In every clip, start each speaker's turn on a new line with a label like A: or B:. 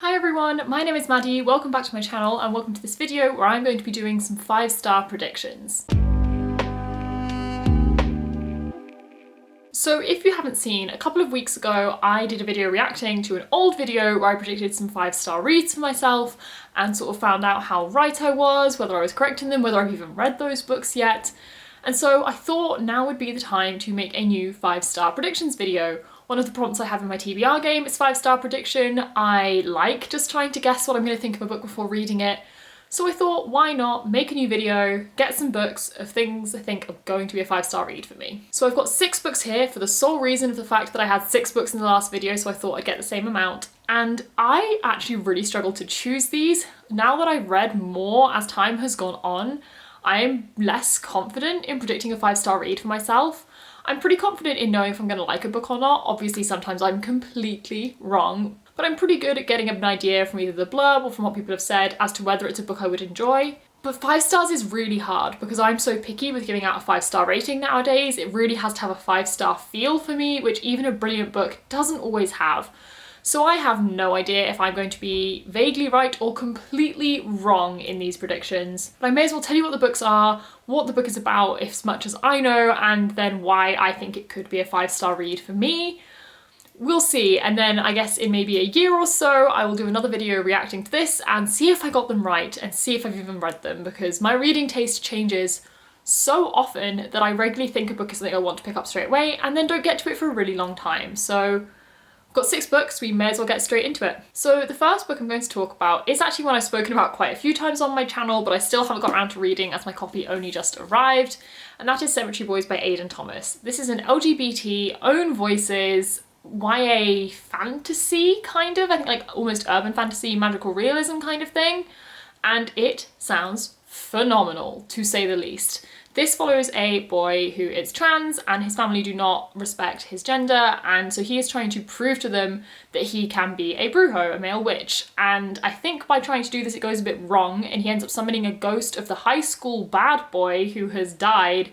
A: Hi everyone, my name is Maddie, welcome back to my channel and welcome to this video where I'm going to be doing some 5-star predictions. So if you haven't seen, a couple of weeks ago I did a video reacting to an old video where I predicted some 5-star reads for myself and sort of found out how right I was, whether I was correct in them, whether I've even read those books yet. And so I thought now would be the time to make a new 5-star predictions video. One of the prompts I have in my TBR game is 5-star prediction. I like just trying to guess what I'm going to think of a book before reading it. So I thought, why not make a new video, get some books of things I think are going to be a 5-star read for me. So I've got 6 books here for the sole reason of the fact that I had 6 books in the last video, so I thought I'd get the same amount. And I actually really struggled to choose these. Now that I've read more as time has gone on, I am less confident in predicting a 5-star read for myself. I'm pretty confident in knowing if I'm going to like a book or not. Obviously sometimes I'm completely wrong, but I'm pretty good at getting an idea from either the blurb or from what people have said as to whether it's a book I would enjoy. But 5 stars is really hard because I'm so picky with giving out a 5-star rating nowadays. It really has to have a 5-star feel for me, which even a brilliant book doesn't always have. So I have no idea if I'm going to be vaguely right or completely wrong in these predictions. But I may as well tell you what the books are, what the book is about as much as I know, and then why I think it could be a 5-star read for me. We'll see, and then I guess in maybe a year or so I will do another video reacting to this and see if I got them right and see if I've even read them, because my reading taste changes so often that I regularly think a book is something I want to pick up straight away and then don't get to it for a really long time. So I've got 6 books, we may as well get straight into it. So the first book I'm going to talk about is actually one I've spoken about quite a few times on my channel, but I still haven't got around to reading as my copy only just arrived, and that is Cemetery Boys by Aiden Thomas. This is an LGBT, own voices, YA fantasy kind of, I think like almost urban fantasy, magical realism kind of thing, and it sounds phenomenal to say the least. This follows a boy who is trans and his family do not respect his gender, and so he is trying to prove to them that he can be a brujo, a male witch. And I think by trying to do this it goes a bit wrong and he ends up summoning a ghost of the high school bad boy who has died,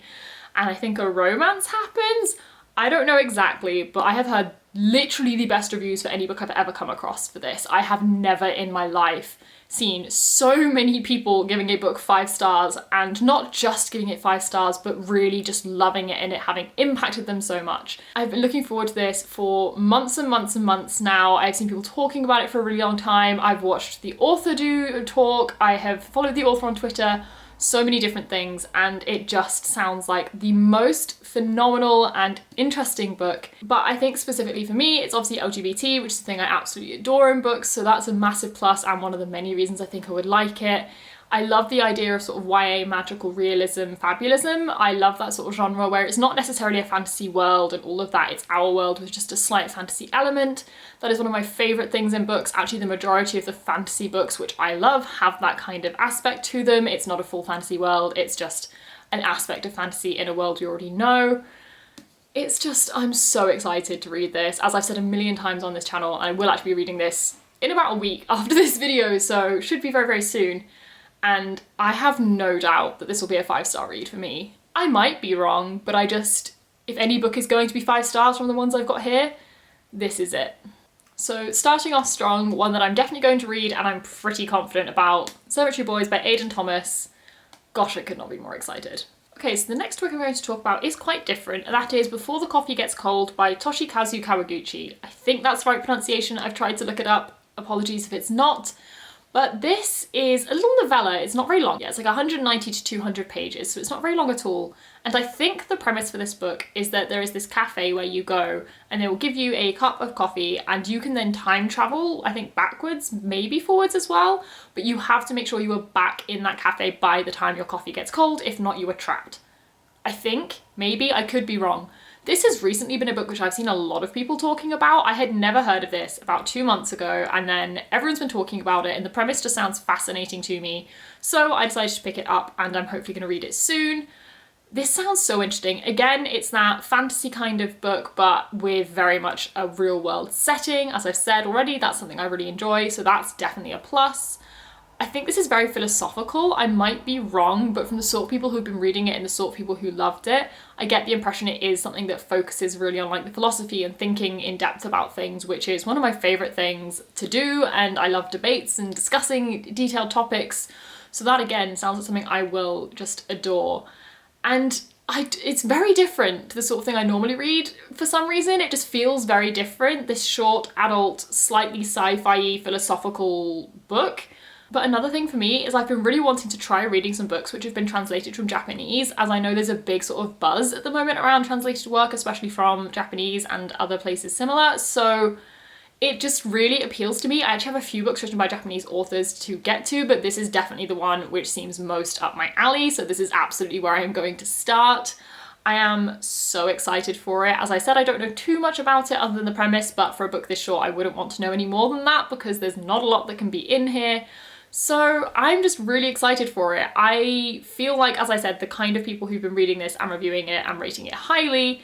A: and I think a romance happens? I don't know exactly, but I have heard literally the best reviews for any book I've ever come across for this. I have never in my life seen so many people giving a book 5 stars, and not just giving it 5 stars, but really just loving it and it having impacted them so much. I've been looking forward to this for months and months and months now. I've seen people talking about it for a really long time. I've watched the author do a talk. I have followed the author on Twitter. So many different things, and it just sounds like the most phenomenal and interesting book. But I think specifically for me, it's obviously LGBT, which is the thing I absolutely adore in books, so that's a massive plus and one of the many reasons I think I would like it. I love the idea of sort of YA magical realism, fabulism. I love that sort of genre where it's not necessarily a fantasy world and all of that, it's our world with just a slight fantasy element. That is one of my favourite things in books. Actually, the majority of the fantasy books, which I love, have that kind of aspect to them. It's not a full fantasy world, it's just an aspect of fantasy in a world you already know. It's just, I'm so excited to read this. As I've said a million times on this channel, I will actually be reading this in about a week after this video, so should be very, very soon. And I have no doubt that this will be a 5-star read for me. I might be wrong, but if any book is going to be 5 stars from the ones I've got here, this is it. So starting off strong, one that I'm definitely going to read and I'm pretty confident about, Cemetery Boys by Aiden Thomas. Gosh, I could not be more excited. Okay, so the next book I'm going to talk about is quite different, and that is Before the Coffee Gets Cold by Toshikazu Kawaguchi. I think that's the right pronunciation. I've tried to look it up. Apologies if it's not. But this is a little novella. It's not very long. Yeah, it's like 190 to 200 pages, so it's not very long at all. And I think the premise for this book is that there is this cafe where you go and they will give you a cup of coffee and you can then time travel, I think backwards, maybe forwards as well, but you have to make sure you are back in that cafe by the time your coffee gets cold. If not, you are trapped. I think, maybe, I could be wrong. This has recently been a book which I've seen a lot of people talking about. I had never heard of this about 2 months ago, and then everyone's been talking about it and the premise just sounds fascinating to me. So I decided to pick it up and I'm hopefully going to read it soon. This sounds so interesting. Again, it's that fantasy kind of book, but with very much a real world setting. As I've said already, that's something I really enjoy, so that's definitely a plus. I think this is very philosophical. I might be wrong, but from the sort of people who've been reading it and the sort of people who loved it, I get the impression it is something that focuses really on like the philosophy and thinking in depth about things, which is one of my favorite things to do, and I love debates and discussing detailed topics. So that again sounds like something I will just adore. And it's very different to the sort of thing I normally read. For some reason, it just feels very different, this short, adult, slightly sci-fi philosophical book. But another thing for me is I've been really wanting to try reading some books which have been translated from Japanese, as I know there's a big sort of buzz at the moment around translated work, especially from Japanese and other places similar. So it just really appeals to me. I actually have a few books written by Japanese authors to get to, but this is definitely the one which seems most up my alley. So this is absolutely where I am going to start. I am so excited for it. As I said, I don't know too much about it other than the premise, but for a book this short, I wouldn't want to know any more than that because there's not a lot that can be in here. So I'm just really excited for it. I feel like, as I said, the kind of people who've been reading this and reviewing it and rating it highly,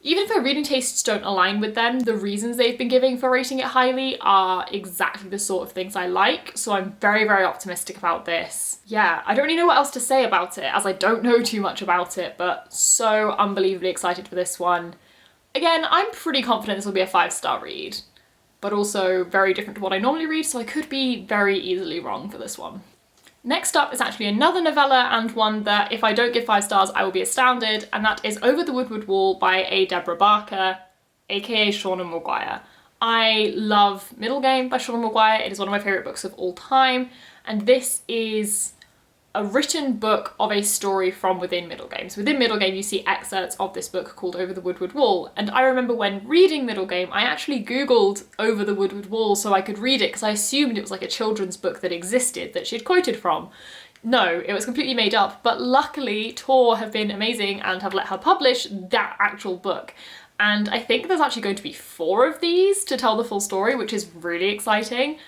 A: even if their reading tastes don't align with them, the reasons they've been giving for rating it highly are exactly the sort of things I like. So I'm very, very optimistic about this. Yeah, I don't really know what else to say about it, as I don't know too much about it, but so unbelievably excited for this one. Again, I'm pretty confident this will be a 5-star read, but also very different to what I normally read, so I could be very easily wrong for this one. Next up is actually another novella, and one that if I don't give 5 stars I will be astounded, and that is Over the Woodward Wall by a Deborah Barker, aka Seanan McGuire. I love Middle Game by Seanan McGuire. It is one of my favourite books of all time, and this is a written book of a story from within Middle Game. So within Middle Game you see excerpts of this book called Over the Woodward Wall, and I remember when reading Middle Game I actually googled Over the Woodward Wall so I could read it because I assumed it was like a children's book that existed that she had quoted from. No, it was completely made up, but luckily Tor have been amazing and have let her publish that actual book. And I think there's actually going to be 4 of these to tell the full story, which is really exciting.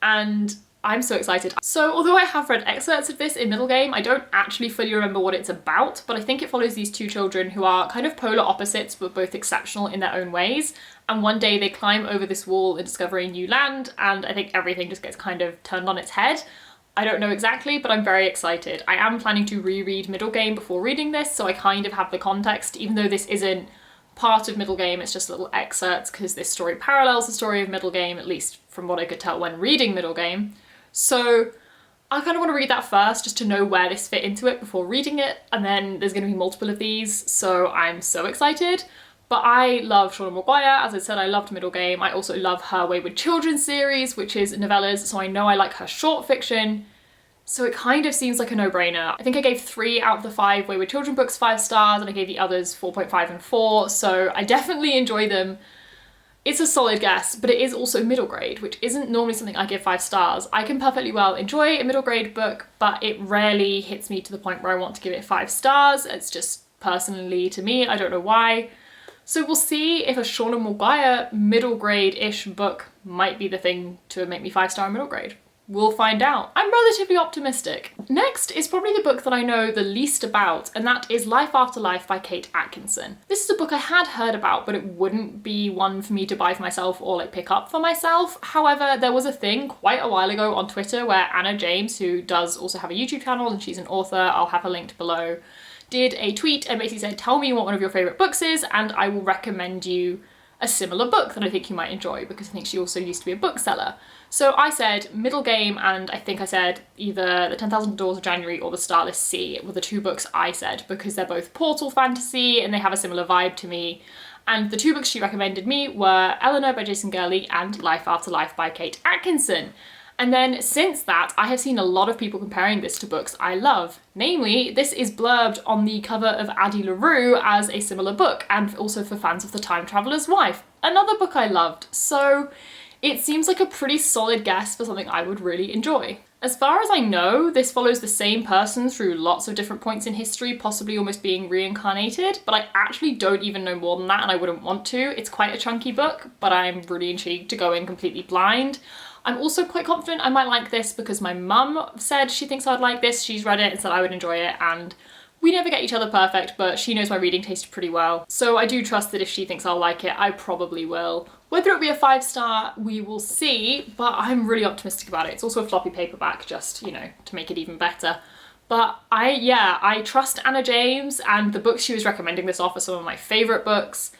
A: And I'm so excited. So although I have read excerpts of this in Middle Game, I don't actually fully remember what it's about, but I think it follows these 2 children who are kind of polar opposites but both exceptional in their own ways. And one day they climb over this wall and discover a new land, and I think everything just gets kind of turned on its head. I don't know exactly, but I'm very excited. I am planning to reread Middle Game before reading this, so I kind of have the context, even though this isn't part of Middle Game, it's just little excerpts because this story parallels the story of Middle Game, at least from what I could tell when reading Middle Game. So I kind of want to read that first just to know where this fit into it before reading it, and then there's going to be multiple of these, so I'm so excited. But I love Seanan McGuire. As I said, I loved Middle Game. I also love her Wayward Children series, which is novellas, so I know I like her short fiction. So it kind of seems like a no-brainer. I think I gave 3 out of the 5 Wayward Children books 5 stars, and I gave the others 4.5 and 4, so I definitely enjoy them. It's a solid guess, but it is also middle grade, which isn't normally something I give 5 stars. I can perfectly well enjoy a middle grade book, but it rarely hits me to the point where I want to give it 5 stars. It's just personally to me, I don't know why. So we'll see if a Seanan McGuire middle grade-ish book might be the thing to make me 5-star middle grade. We'll find out. I'm relatively optimistic. Next is probably the book that I know the least about, and that is Life After Life by Kate Atkinson. This is a book I had heard about, but it wouldn't be one for me to buy for myself or like pick up for myself. However, there was a thing quite a while ago on Twitter where Anna James, who does also have a YouTube channel and she's an author, I'll have her linked below, did a tweet and basically said, tell me what one of your favourite books is and I will recommend you a similar book that I think you might enjoy, because I think she also used to be a bookseller. So I said Middle Game, and I think I said either The 10,000 Doors of January or The Starless Sea were the 2 books I said, because they're both portal fantasy and they have a similar vibe to me. And the 2 books she recommended me were Eleanor by Jason Gurley and Life After Life by Kate Atkinson. And then since that, I have seen a lot of people comparing this to books I love. Namely, this is blurbed on the cover of Addie LaRue as a similar book, and also for fans of The Time Traveller's Wife, another book I loved. So it seems like a pretty solid guess for something I would really enjoy. As far as I know, this follows the same person through lots of different points in history, possibly almost being reincarnated, but I actually don't even know more than that and I wouldn't want to. It's quite a chunky book, but I'm really intrigued to go in completely blind. I'm also quite confident I might like this because my mum said she thinks I'd like this. She's read it and said I would enjoy it, and we never get each other perfect, but she knows my reading taste pretty well. So I do trust that if she thinks I'll like it, I probably will. Whether it'll be a 5-star, we will see, but I'm really optimistic about it. It's also a floppy paperback, just, you know, to make it even better. But I trust Anna James, and the books she was recommending this off are some of my favourite books,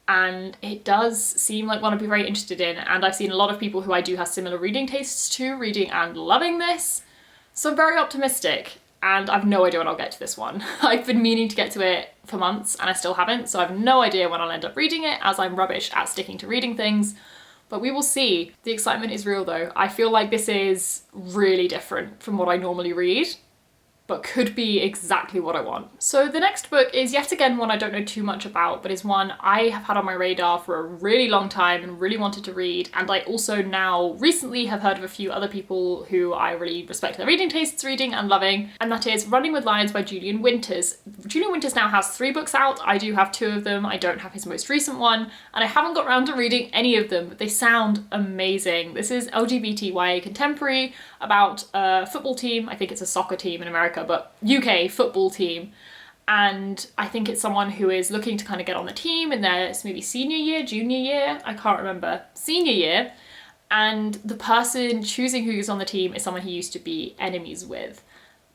A: and it does seem like one I'd be very interested in, and I've seen a lot of people who I do have similar reading tastes to reading and loving this, so I'm very optimistic, and I've no idea when I'll get to this one. I've been meaning to get to it for months and I still haven't, so I've no idea when I'll end up reading it, as I'm rubbish at sticking to reading things, but we will see. The excitement is real though. I feel like this is really different from what I normally read, but could be exactly what I want. So the next book is yet again one I don't know too much about, but is one I have had on my radar for a really long time and really wanted to read, and I also now recently have heard of a few other people who I really respect their reading tastes reading and loving, and that is Running with Lions by Julian Winters. Julian Winters now has 3 books out. I do have 2 of them. I don't have his most recent one, and I haven't got around to reading any of them, but they sound amazing. This is LGBTYA contemporary about a football team. I think it's a soccer team in America, but UK football team, and I think it's someone who is looking to kind of get on the team in their maybe senior year, junior year, I can't remember, senior year, and the person choosing who's on the team is someone he used to be enemies with,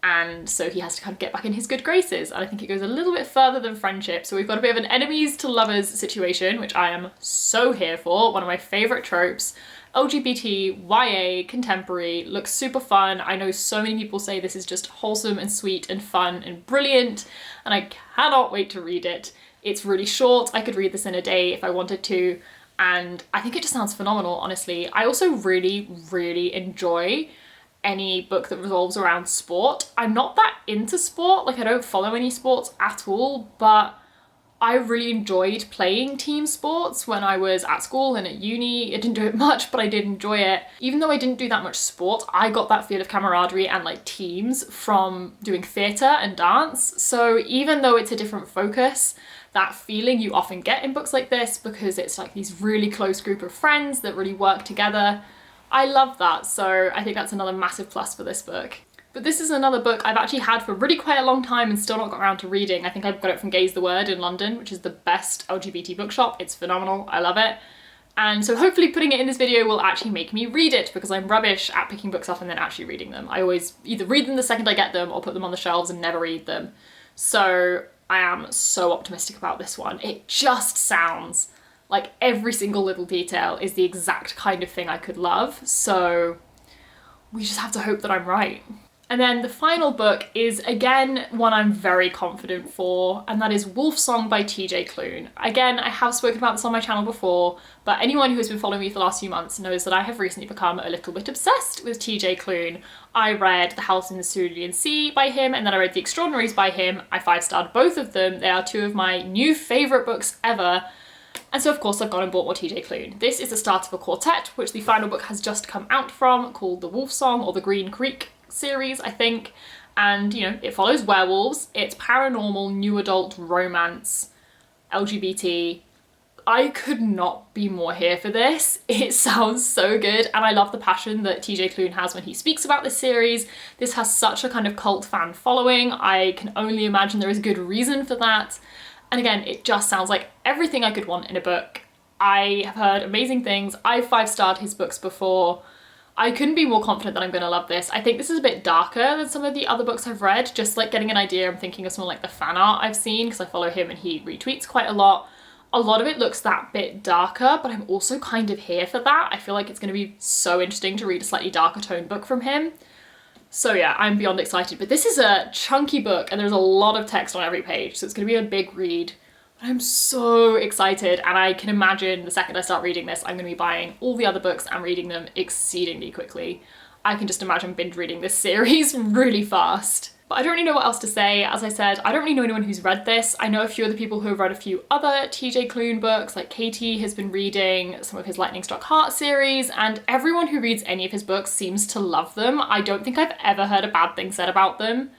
A: and so he has to kind of get back in his good graces, and I think it goes a little bit further than friendship, so we've got a bit of an enemies to lovers situation, which I am so here for, one of my favourite tropes. LGBT, YA, contemporary, looks super fun. I know so many people say this is just wholesome and sweet and fun and brilliant, and I cannot wait to read it. It's really short. I could read this in a day if I wanted to, and I think it just sounds phenomenal, honestly. I also really, really enjoy any book that revolves around sport. I'm not that into sport, like I don't follow any sports at all, but I really enjoyed playing team sports when I was at school and at uni. I didn't do it much, but I did enjoy it. Even though I didn't do that much sport, I got that feel of camaraderie and like teams from doing theatre and dance. So even though it's a different focus, that feeling you often get in books like this, because it's like these really close group of friends that really work together. I love that, so I think that's another massive plus for this book. But this is another book I've actually had for really quite a long time and still not got around to reading. I think I've got it from Gaze the Word in London, which is the best LGBT bookshop. It's phenomenal, I love it. And so hopefully putting it in this video will actually make me read it, because I'm rubbish at picking books up and then actually reading them. I always either read them the second I get them or put them on the shelves and never read them. So I am so optimistic about this one. It just sounds like every single little detail is the exact kind of thing I could love. So we just have to hope that I'm right. And then the final book is, again, one I'm very confident for, and that is Wolfsong by TJ Klune. Again, I have spoken about this on my channel before, but anyone who has been following me for the last few months knows that I have recently become a little bit obsessed with TJ Klune. I read The House in the Cerulean Sea by him, and then I read The Extraordinaries by him. I 5-starred both of them. They are 2 of my new favourite books ever. And so of course I've gone and bought more TJ Klune. This is the start of a quartet, which the final book has just come out from, called The Wolfsong, or the Green Creek series, I think, and you know, it follows werewolves. It's paranormal, new adult romance, LGBT. I could not be more here for this. It sounds so good, and I love the passion that TJ Klune has when he speaks about this series. This has such a kind of cult fan following. I can only imagine there is good reason for that. And again, it just sounds like everything I could want in a book. I have heard amazing things. I've 5-starred his books before. I couldn't be more confident that I'm going to love this. I think this is a bit darker than some of the other books I've read, just like getting an idea. I'm thinking of some like the fan art I've seen, because I follow him and he retweets quite a lot. A lot of it looks that bit darker, but I'm also kind of here for that. I feel like it's going to be so interesting to read a slightly darker toned book from him. So yeah, I'm beyond excited. But this is a chunky book and there's a lot of text on every page, so it's going to be a big read. I'm so excited, and I can imagine the second I start reading this, I'm going to be buying all the other books and reading them exceedingly quickly. I can just imagine binge reading this series really fast. But I don't really know what else to say. As I said, I don't really know anyone who's read this. I know a few other people who have read a few other TJ Klune books, like Katie has been reading some of his Lightning Struck Heart series, and everyone who reads any of his books seems to love them. I don't think I've ever heard a bad thing said about them.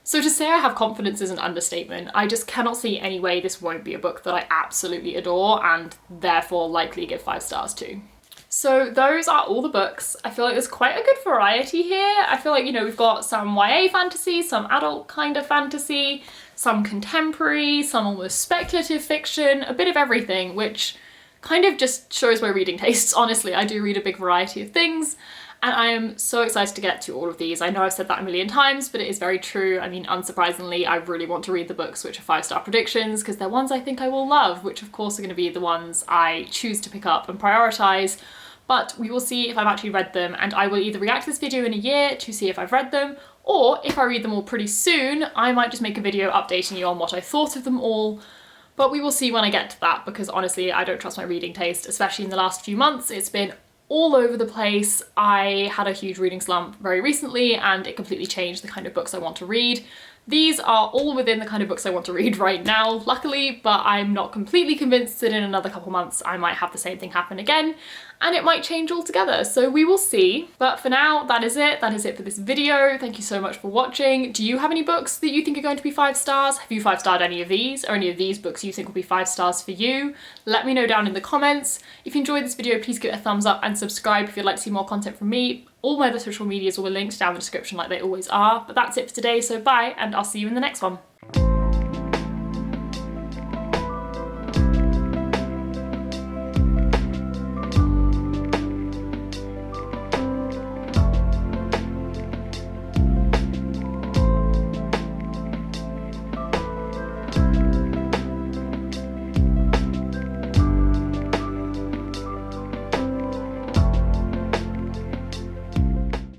A: So to say I have confidence is an understatement. I just cannot see any way this won't be a book that I absolutely adore and therefore likely give 5 stars to. So those are all the books. I feel like there's quite a good variety here. I feel like, you know, we've got some YA fantasy, some adult kind of fantasy, some contemporary, some almost speculative fiction, a bit of everything, which kind of just shows my reading tastes. Honestly, I do read a big variety of things, and I am so excited to get to all of these. I know I've said that a million times, but it is very true. I mean, unsurprisingly, I really want to read the books which are 5-star predictions, because they're ones I think I will love, which of course are going to be the ones I choose to pick up and prioritise. But we will see if I've actually read them, and I will either react to this video in a year to see if I've read them, or if I read them all pretty soon, I might just make a video updating you on what I thought of them all. But we will see when I get to that, because honestly, I don't trust my reading taste, especially in the last few months. It's been all over the place. I had a huge reading slump very recently, and it completely changed the kind of books I want to read. These are all within the kind of books I want to read right now, luckily, but I'm not completely convinced that in another couple months I might have the same thing happen again, and it might change altogether, so we will see. But for now, that is it. That is it for this video. Thank you so much for watching. Do you have any books that you think are going to be 5 stars? Have you 5-starred any of these? Or any of these books you think will be 5 stars for you? Let me know down in the comments. If you enjoyed this video, please give it a thumbs up and subscribe if you'd like to see more content from me. All my other social medias will be linked down in the description like they always are. But that's it for today, so bye, and I'll see you in the next one.